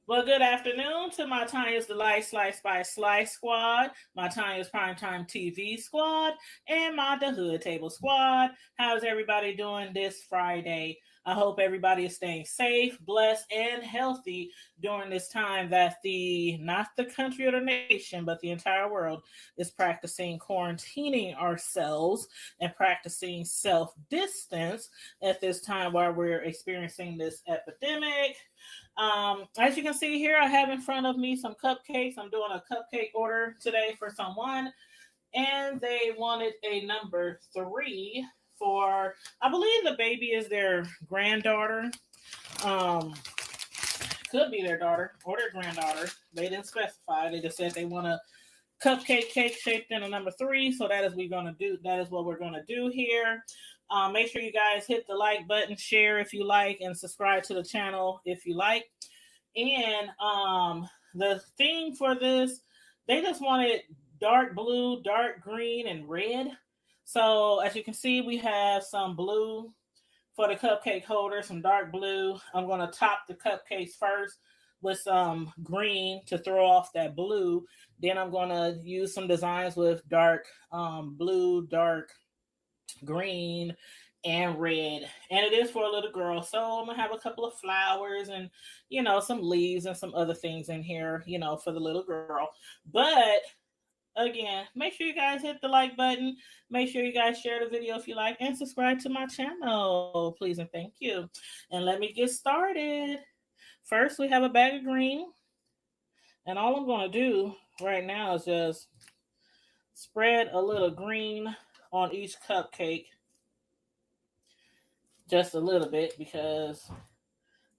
Well, good afternoon to my Tanya's Delight Slice by Slice squad, my Tanya's Primetime TV squad, and my The Hood Table squad. How's everybody doing this Friday? I hope everybody is staying safe, blessed, and healthy during this time that not the country or the nation, but the entire world is practicing quarantining ourselves and practicing self distance at this time while we're experiencing this epidemic. As you can see here, I have in front of me some cupcakes. I'm doing a cupcake order today for someone, and they wanted a number three for, I believe the baby is their granddaughter. Um, could be their daughter or their granddaughter. They didn't specify. They just said they want a cupcake cake shaped in a number three. So that is we gonna do. That is what we're gonna do here. Make sure you guys hit the like button, share if you like, and subscribe to the channel if you like. And the theme for this, they just wanted dark blue, dark green, and red. So as you can see, we have some blue for the cupcake holder, some dark blue. I'm going to top the cupcakes first with some green to throw off that blue. Then I'm going to use some designs with dark blue, dark green, and red. And it is for a little girl. So I'm going to have a couple of flowers and, some leaves and some other things in here, for the little girl. But again, make sure you guys hit the like button. Make sure you guys share the video if you like and subscribe to my channel, please and thank you. And let me get started. First, we have a bag of green. And all I'm going to do right now is just spread a little green on each cupcake. Just a little bit because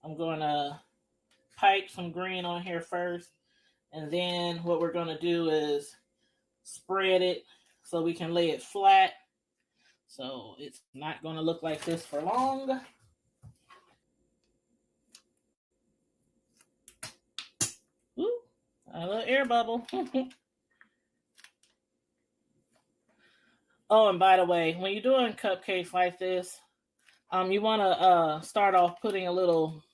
I'm going to pipe some green on here first. And then what we're going to do is spread it so we can lay it flat. So it's not going to look like this for long. Ooh, a little air bubble. Oh, and by the way, when you're doing cupcakes like this, you want to start off putting a little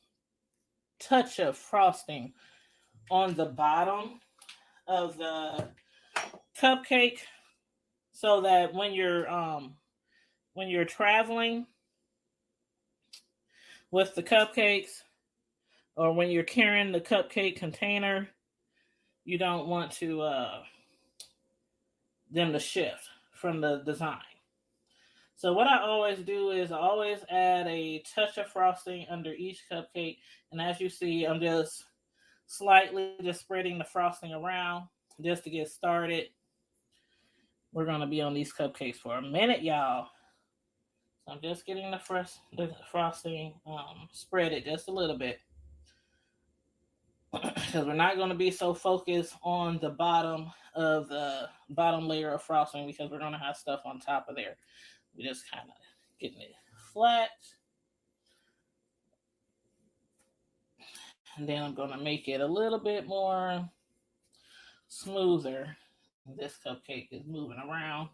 touch of frosting on the bottom of the cupcake so that when you're traveling with the cupcakes or when you're carrying the cupcake container, you don't want to them to shift from the design. So what I always do is I always add a touch of frosting under each cupcake, and as you see, I'm just slightly just spreading the frosting around just to get started. We're gonna be on these cupcakes for a minute, y'all. So I'm just getting the frosting spread it just a little bit because we're not going to be so focused on the bottom layer of frosting because we're going to have stuff on top of there. We just kind of getting it flat. And then I'm going to make it a little bit more smoother. This cupcake is moving around.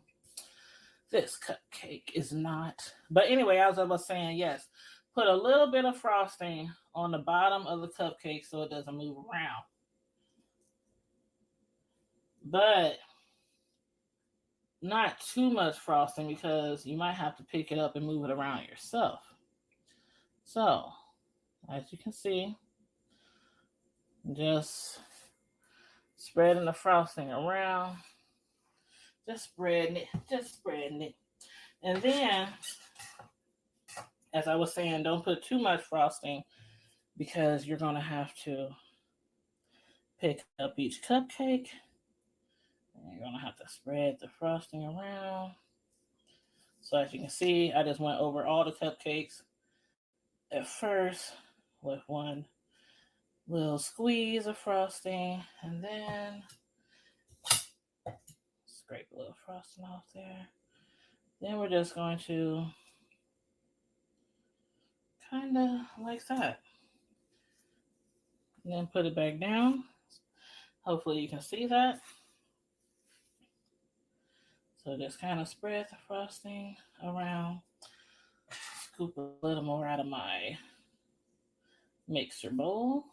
This cupcake is not. But anyway, as I was saying, yes, put a little bit of frosting on the bottom of the cupcake so it doesn't move around. But not too much frosting because you might have to pick it up and move it around yourself. So, as you can see, just spreading the frosting around, just spreading it. And then, as I was saying, don't put too much frosting because you're going to have to pick up each cupcake. And you're going to have to spread the frosting around. So as you can see, I just went over all the cupcakes at first with one little squeeze of frosting, and then scrape a little frosting off there. Then we're just going to kind of like that. And then put it back down. Hopefully you can see that. So just kind of spread the frosting around. Scoop a little more out of my mixer bowl.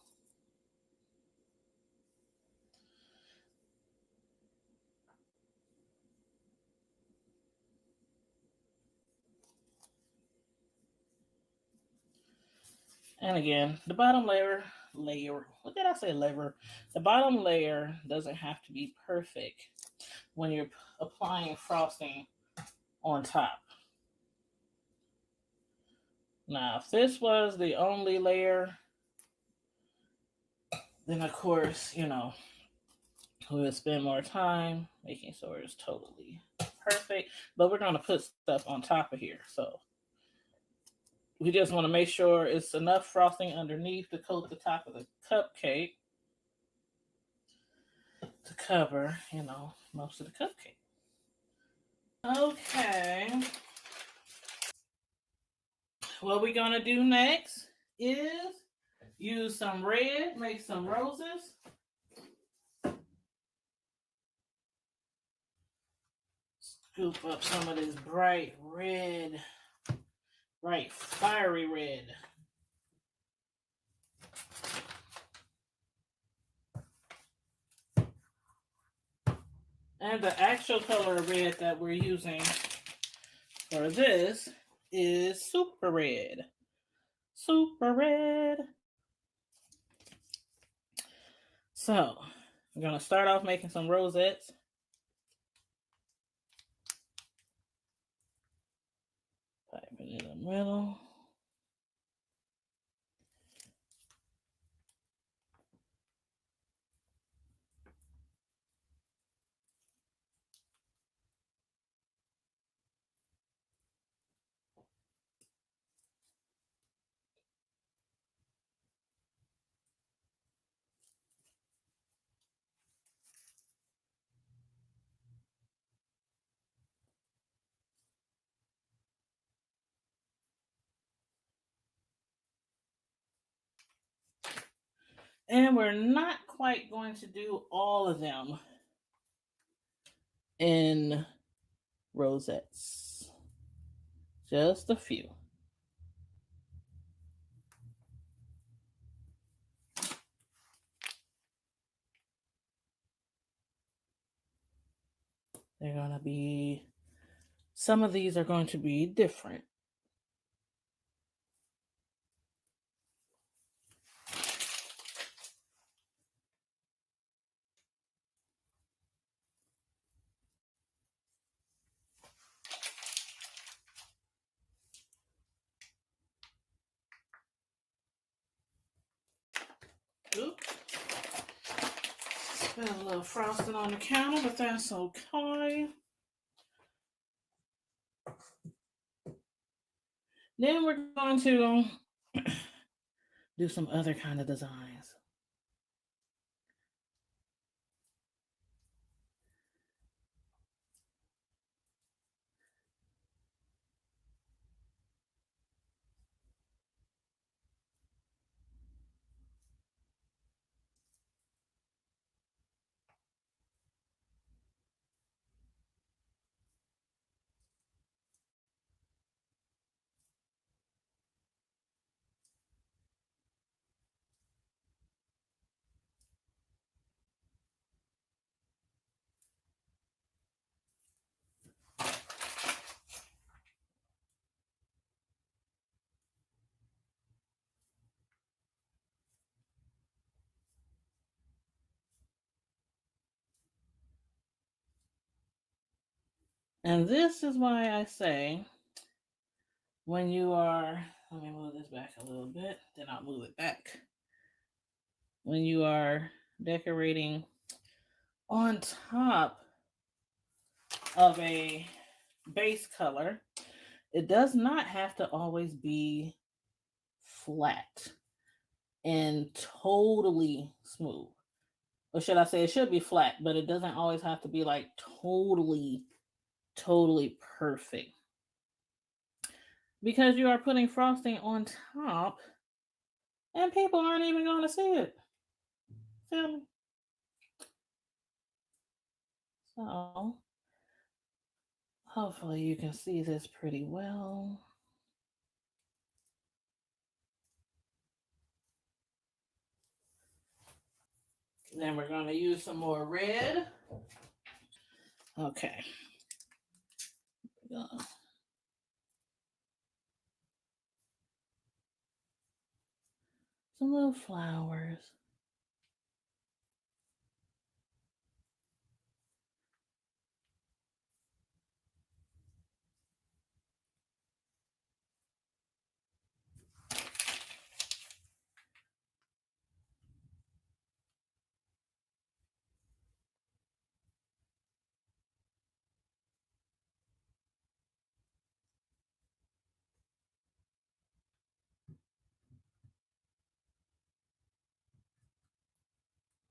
And again, the bottom layer, what did I say, layer? The bottom layer doesn't have to be perfect when you're applying frosting on top. Now, if this was the only layer, then of course, we would spend more time making sure it's totally perfect. But we're going to put stuff on top of here. So we just want to make sure it's enough frosting underneath to coat the top of the cupcake to cover, most of the cupcake. Okay. What we're going to do next is use some red, make some roses. Scoop up some of this bright red, bright fiery red. And the actual color of red that we're using for this is super red. Super red. So, I'm going to start off making some rosettes. Pipe it in the middle. And we're not quite going to do all of them in rosettes. Just a few. They're going to be, some of these are going to be different. Oops. Got a little frosting on the counter, but that's okay. Then we're going to do some other kind of designs. And this is why I say, when you are, let me move this back a little bit, then I'll move it back. When you are decorating on top of a base color, it does not have to always be flat and totally smooth. Or should I say, it should be flat, but it doesn't always have to be like totally perfect. Because you are putting frosting on top and people aren't even going to see it. Feel me? So, hopefully you can see this pretty well. Then we're going to use some more red. Okay. Yeah. some little flowers.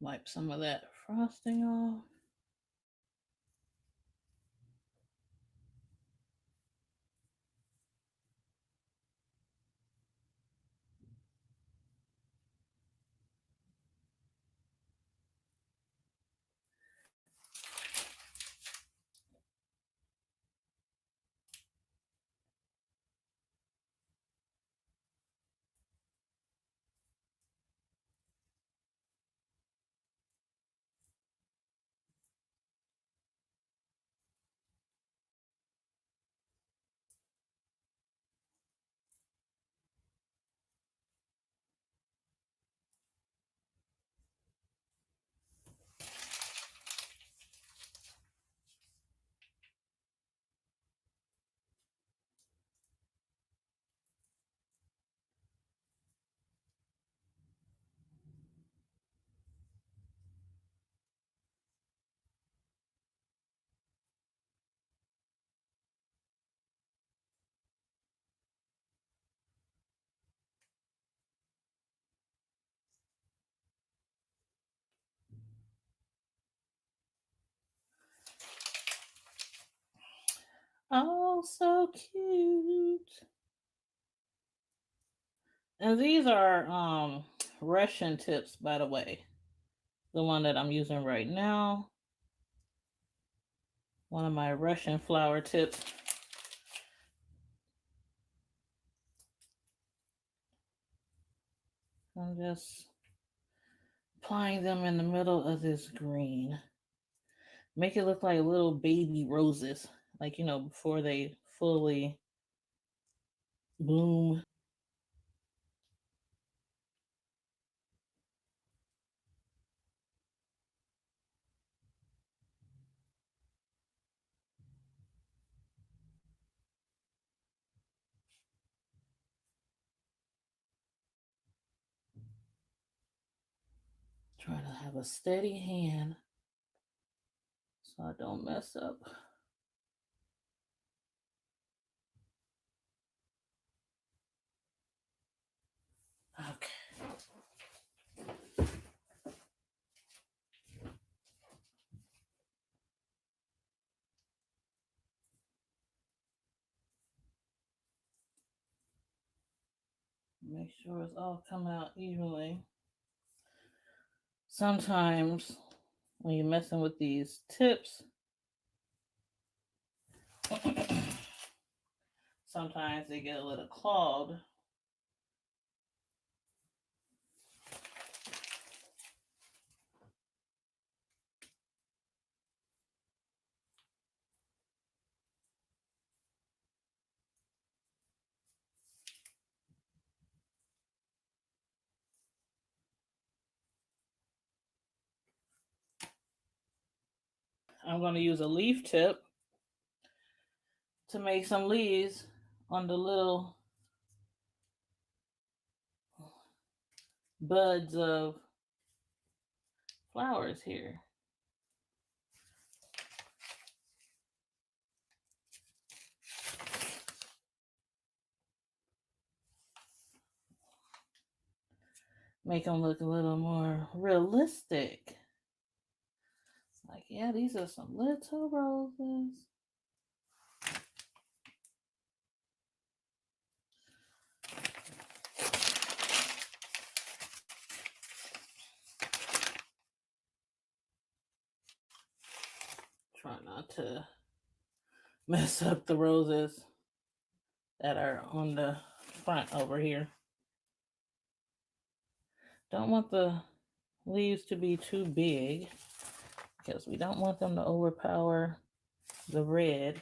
Wipe some of that frosting off. Oh, so cute. And these are Russian tips, by the way. The one that I'm using right now. One of my Russian flower tips. I'm just applying them in the middle of this green. Make it look like little baby roses, like, before they fully bloom. Try to have a steady hand so I don't mess up. Okay. Make sure it's all coming out evenly. Sometimes when you're messing with these tips, sometimes they get a little clogged. I'm going to use a leaf tip to make some leaves on the little buds of flowers here. Make them look a little more realistic. Like, yeah, these are some little roses. Try not to mess up the roses that are on the front over here. Don't want the leaves to be too big because we don't want them to overpower the red.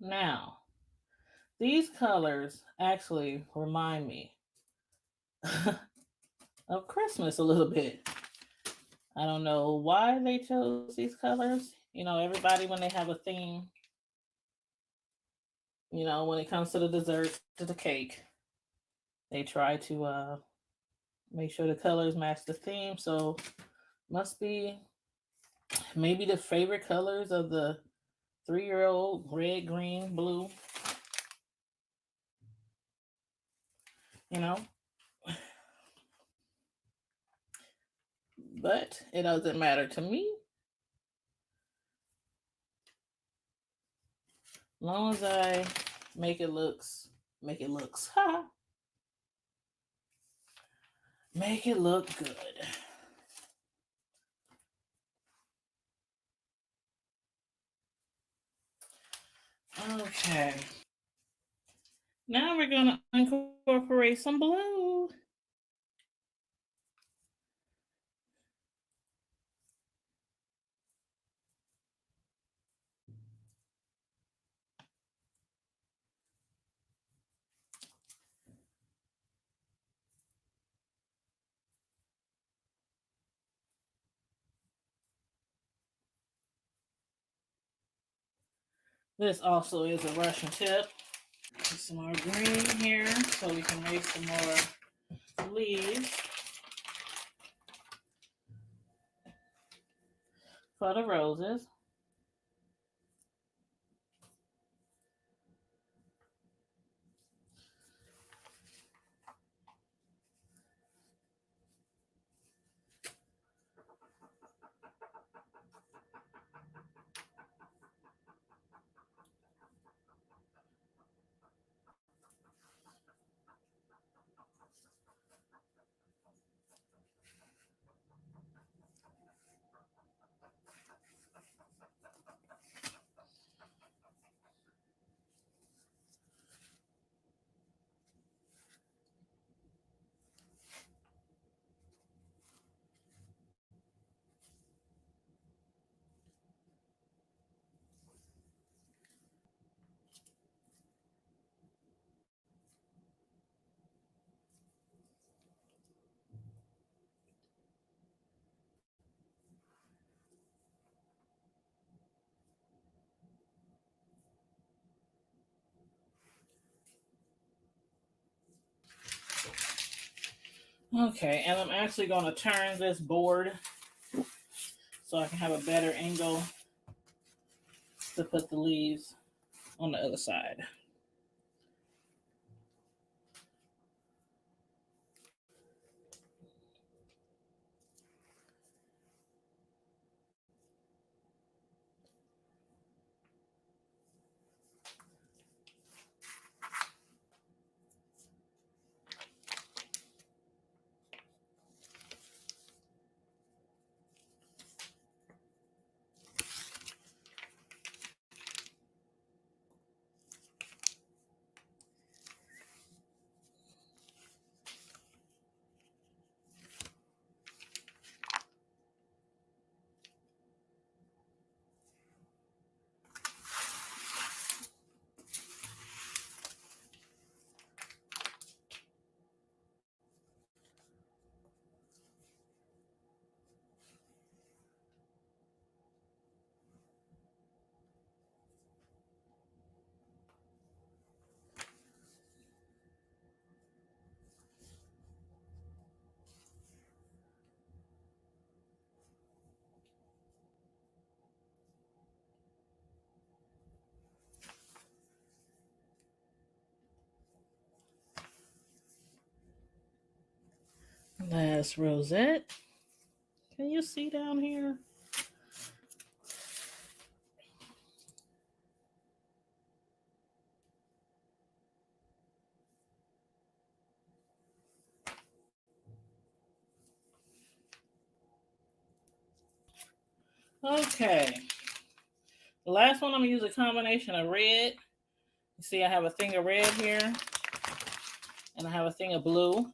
Now, these colors actually remind me of Christmas a little bit. I don't know why they chose these colors. Everybody, when they have a theme, when it comes to the desserts, to the cake, they try to make sure the colors match the theme. So, must be maybe the favorite colors of the 3-year-old: red, green, blue. You know, but it doesn't matter to me. As long as I make it looks, ha, make it look good. Okay. Now we're gonna incorporate some blue. This also is a Russian tip. Put some more green here so we can make some more leaves for the roses. Okay, and I'm actually going to turn this board so I can have a better angle to put the leaves on the other side. Last rosette. Can you see down here? Okay. The last one, I'm going to use a combination of red. You see, I have a thing of red here, and I have a thing of blue.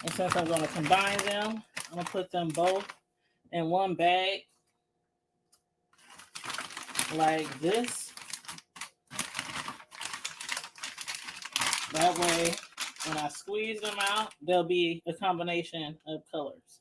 And since I'm going to combine them, I'm going to put them both in one bag like this. That way, when I squeeze them out, there'll be a combination of colors.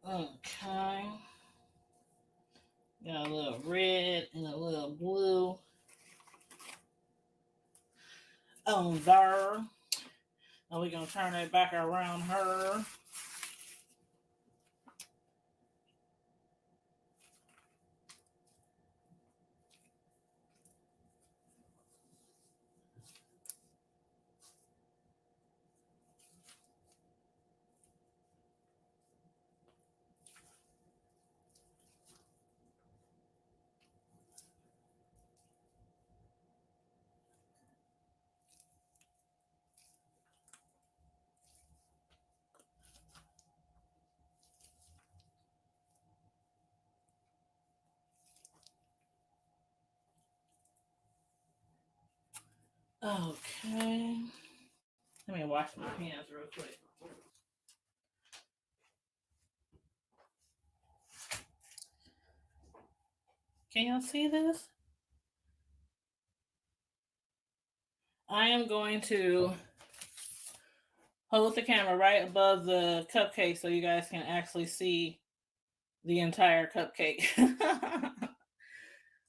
Okay. Got a little red and a little blue on there. And we're going to turn it back around her. Okay. Let me wash my hands real quick. Can y'all see this? I am going to hold the camera right above the cupcake so you guys can actually see the entire cupcake.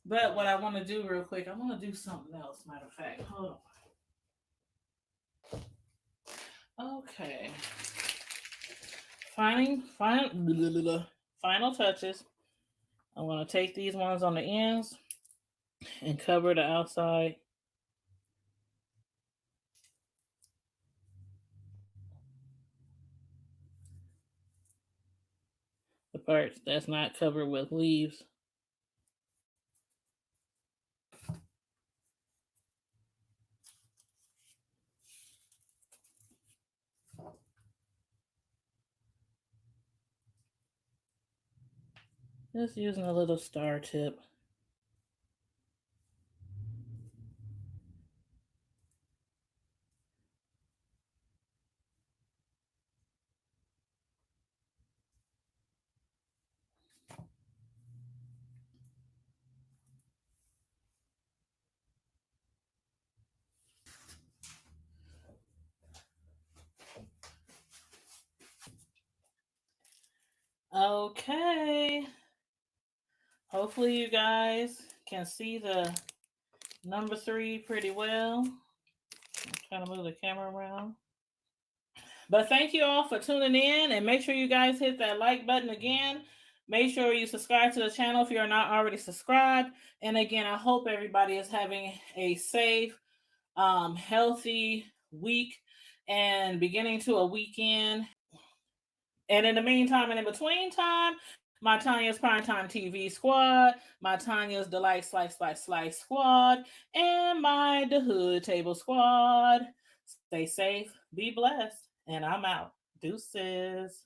But what I want to do real quick, I want to do something else. Matter of fact, hold on. Okay. Final touches. I'm going to take these ones on the ends and cover the outside. The parts that's not covered with leaves. Just using a little star tip. Okay. Hopefully you guys can see the number 3 pretty well. I'm trying to move the camera around. But thank you all for tuning in, and make sure you guys hit that like button again. Make sure you subscribe to the channel if you're not already subscribed. And again, I hope everybody is having a safe, healthy week and beginning to a weekend. And in the meantime and in between time, my Tanya's PrimeTime TV squad, my Tanya's Delight Slice squad, and my The Hood Table squad. Stay safe, be blessed, and I'm out. Deuces.